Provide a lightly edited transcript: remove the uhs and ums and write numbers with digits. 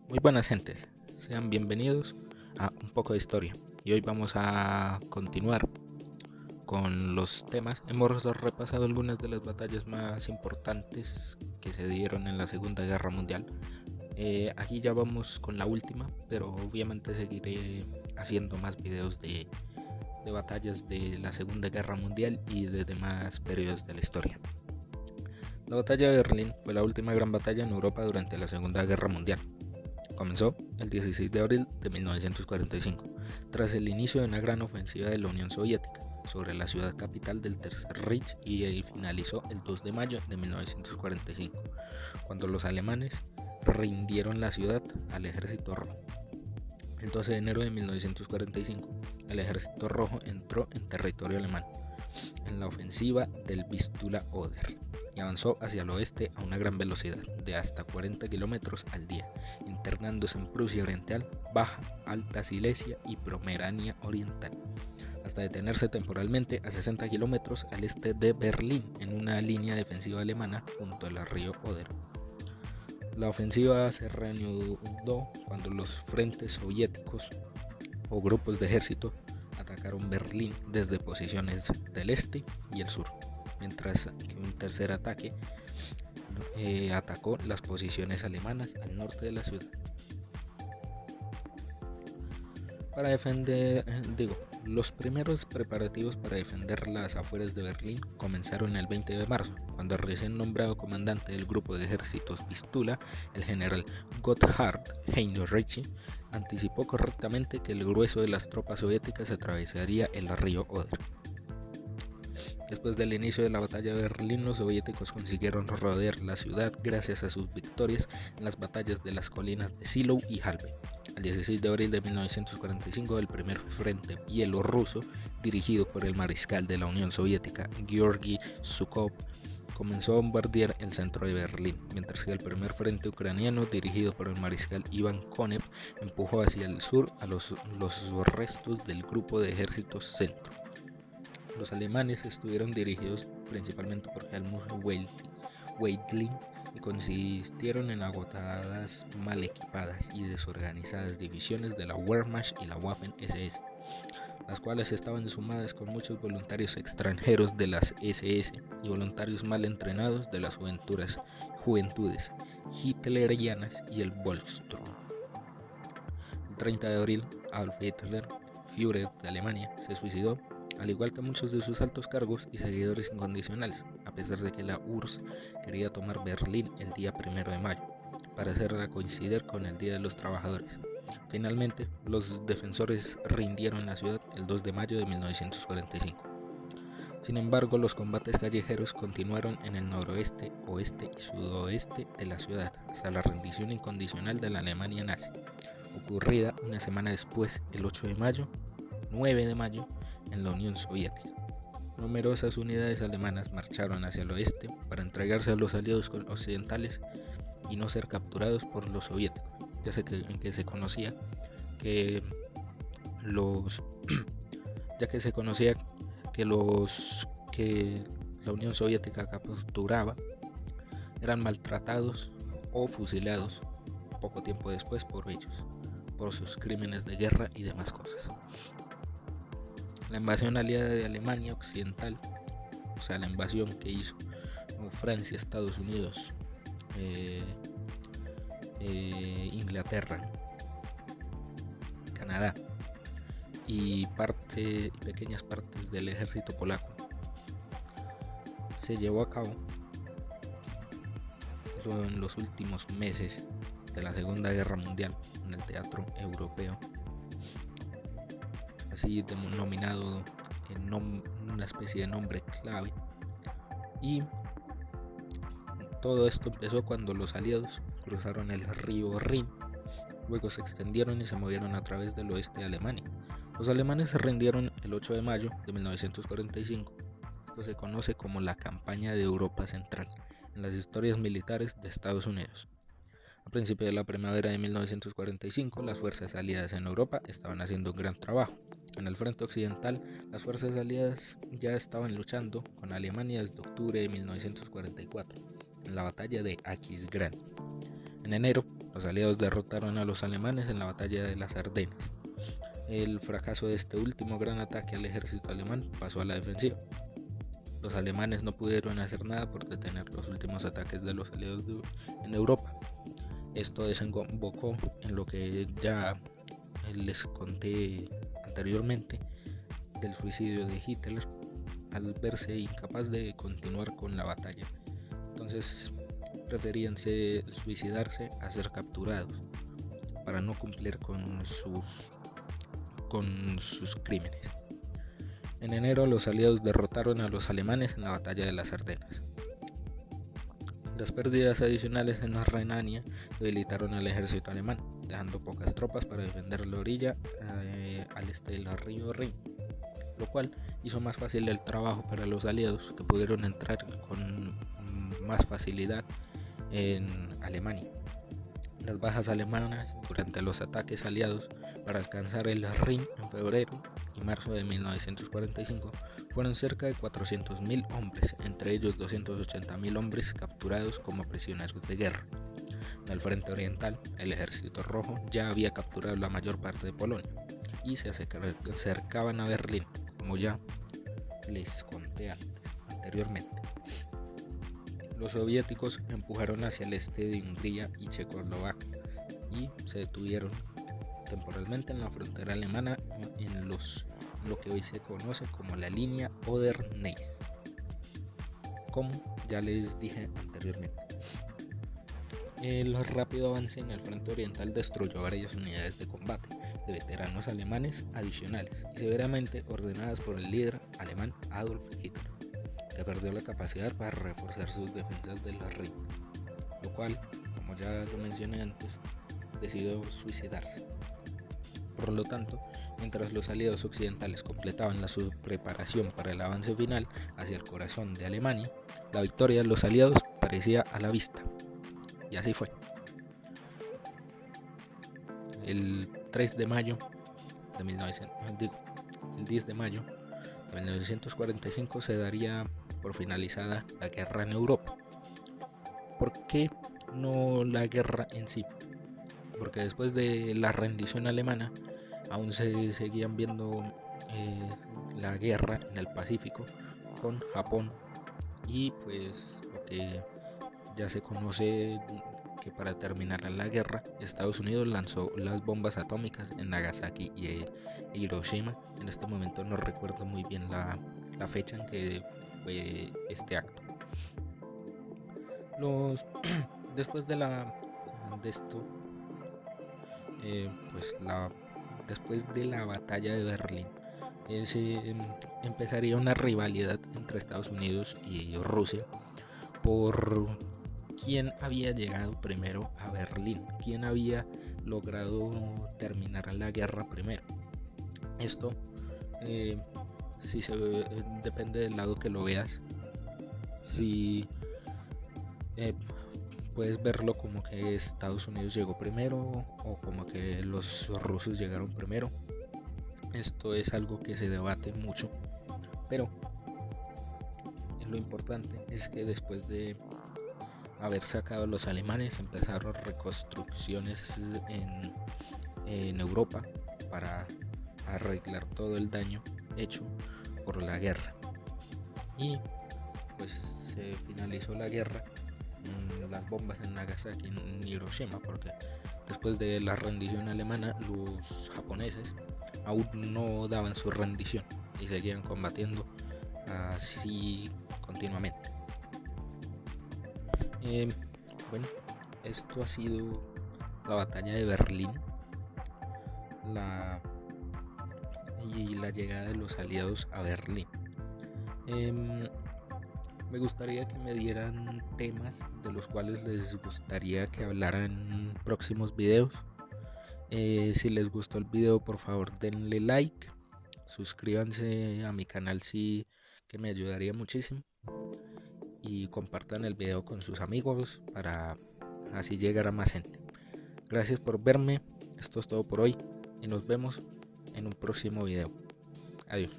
Muy buenas gentes, sean bienvenidos a Un poco de historia y hoy vamos a continuar con los temas. Hemos repasado algunas de las batallas más importantes que se dieron en la Segunda Guerra Mundial. Aquí ya vamos con la última, pero obviamente seguiré haciendo más videos de batallas de la Segunda Guerra Mundial y de demás periodos de la historia. La batalla de Berlín fue la última gran batalla en Europa durante la Segunda Guerra Mundial. Comenzó el 16 de abril de 1945, tras el inicio de una gran ofensiva de la Unión Soviética sobre la ciudad capital del Tercer Reich y finalizó el 2 de mayo de 1945, cuando los alemanes rindieron la ciudad al Ejército Rojo. El 12 de enero de 1945, el Ejército Rojo entró en territorio alemán en la ofensiva del Vistula-Oder y avanzó hacia el oeste a una gran velocidad de hasta 40 km al día, internándose en Prusia Oriental, Baja, Alta Silesia y Pomerania Oriental, hasta detenerse temporalmente a 60 km al este de Berlín en una línea defensiva alemana junto al río Oder. La ofensiva se reanudó cuando los frentes soviéticos o grupos de ejército atacaron Berlín desde posiciones del este y el sur, mientras que un tercer ataque atacó las posiciones alemanas al norte de la ciudad. Para defender, los primeros preparativos para defender las afueras de Berlín comenzaron el 20 de marzo, cuando el recién nombrado comandante del grupo de ejércitos Vistula, el general Gotthard Heinrich, anticipó correctamente que el grueso de las tropas soviéticas atravesaría el río Oder. Después del inicio de la batalla de Berlín, los soviéticos consiguieron rodear la ciudad gracias a sus victorias en las batallas de las colinas de Sílov y Halbe. El 16 de abril de 1945, el primer frente bielorruso, dirigido por el mariscal de la Unión Soviética, Georgy Zhukov, comenzó a bombardear el centro de Berlín, mientras que el primer frente ucraniano, dirigido por el mariscal Iván Konev, empujó hacia el sur a los restos del grupo de ejércitos centro. Los alemanes estuvieron dirigidos principalmente por Helmut Weidling y consistieron en agotadas, mal equipadas y desorganizadas divisiones de la Wehrmacht y la Waffen-SS, las cuales estaban sumadas con muchos voluntarios extranjeros de las SS y voluntarios mal entrenados de las juventudes hitlerianas y el Volkssturm. El 30 de abril, Adolf Hitler, Führer de Alemania, se suicidó, al igual que muchos de sus altos cargos y seguidores incondicionales, a pesar de que la URSS quería tomar Berlín el día 1 de mayo, para hacerla coincidir con el Día de los Trabajadores. Finalmente, los defensores rindieron la ciudad el 2 de mayo de 1945. Sin embargo, los combates callejeros continuaron en el noroeste, oeste y sudoeste de la ciudad hasta la rendición incondicional de la Alemania nazi, ocurrida una semana después, el 9 de mayo, en la Unión Soviética. Numerosas unidades alemanas marcharon hacia el oeste para entregarse a los aliados occidentales y no ser capturados por los soviéticos, que se conocía que los que la Unión Soviética capturaba eran maltratados o fusilados poco tiempo después por ellos, por sus crímenes de guerra y demás cosas. La invasión aliada de Alemania Occidental, o sea, la invasión que hizo Francia, Estados Unidos, Inglaterra, Canadá y pequeñas partes del ejército polaco, se llevó a cabo en los últimos meses de la Segunda Guerra Mundial en el teatro europeo, así denominado en una especie de nombre clave, y todo esto empezó cuando los aliados cruzaron el río Rin, luego se extendieron y se movieron a través del oeste de Alemania. Los alemanes se rindieron el 8 de mayo de 1945. Esto se conoce como la Campaña de Europa Central en las historias militares de Estados Unidos. A principios de la primavera de 1945, las fuerzas aliadas en Europa estaban haciendo un gran trabajo. En el frente occidental, las fuerzas aliadas ya estaban luchando con Alemania desde octubre de 1944, en la batalla de Aquisgrán. En enero, los aliados derrotaron a los alemanes en la batalla de las Ardenas. El fracaso de este último gran ataque al ejército alemán pasó a la defensiva. Los alemanes no pudieron hacer nada por detener los últimos ataques de los aliados en Europa. Esto desembocó en lo que ya les conté anteriormente del suicidio de Hitler al verse incapaz de continuar con la batalla. Entonces preferían suicidarse a ser capturados para no cumplir con sus crímenes. En enero los aliados derrotaron a los alemanes en la batalla de las Ardenas. Las pérdidas adicionales en la Renania debilitaron al ejército alemán, dejando pocas tropas para defender la orilla al este del río Rin, lo cual hizo más fácil el trabajo para los aliados, que pudieron entrar con más facilidad en Alemania. Las bajas alemanas durante los ataques aliados para alcanzar el Rin en febrero y marzo de 1945 fueron cerca de 400.000 hombres, entre ellos 280.000 hombres capturados como prisioneros de guerra. En el frente oriental, el ejército rojo ya había capturado la mayor parte de Polonia y se acercaban a Berlín, como ya les conté anteriormente. Los soviéticos empujaron hacia el este de Hungría y Checoslovaquia y se detuvieron temporalmente en la frontera alemana en lo que hoy se conoce como la línea Oder-Neisse, como ya les dije anteriormente. El rápido avance en el frente oriental destruyó varias unidades de combate de veteranos alemanes adicionales y severamente ordenadas por el líder alemán Adolf Hitler, que perdió la capacidad para reforzar sus defensas del Rin, lo cual, como ya lo mencioné antes, decidió suicidarse. Por lo tanto, mientras los aliados occidentales completaban su preparación para el avance final hacia el corazón de Alemania, la victoria de los aliados parecía a la vista. Y así fue. El 10 de mayo de 1945 se daría por finalizada la guerra en Europa. ¿Por qué no la guerra en sí? Porque después de la rendición alemana aún se seguían viendo la guerra en el Pacífico con Japón, y pues lo que ya se conoce, que para terminar la guerra Estados Unidos lanzó las bombas atómicas en Nagasaki y Hiroshima. En este momento no recuerdo muy bien la fecha en que fue este acto. Después de esto, después de la batalla de Berlín, empezaría una rivalidad entre Estados Unidos y Rusia por quién había llegado primero a Berlín, quién había logrado terminar la guerra primero. Esto depende del lado que lo veas. Si puedes verlo como que Estados Unidos llegó primero o como que los rusos llegaron primero. Esto es algo que se debate mucho, pero lo importante es que después de haber sacado a los alemanes empezaron reconstrucciones en Europa para arreglar todo el daño hecho por la guerra, y pues se finalizó la guerra con las bombas en Nagasaki y en Hiroshima, porque después de la rendición alemana los japoneses aún no daban su rendición y seguían combatiendo así continuamente. Bueno, esto ha sido la batalla de Berlín y la llegada de los aliados a Berlín. Me gustaría que me dieran temas de los cuales les gustaría que hablara en próximos videos. Si les gustó el video, por favor denle like, suscríbanse a mi canal, sí, que me ayudaría muchísimo, y compartan el video con sus amigos para así llegar a más gente. Gracias por verme, esto es todo por hoy y nos vemos en un próximo video. Adiós.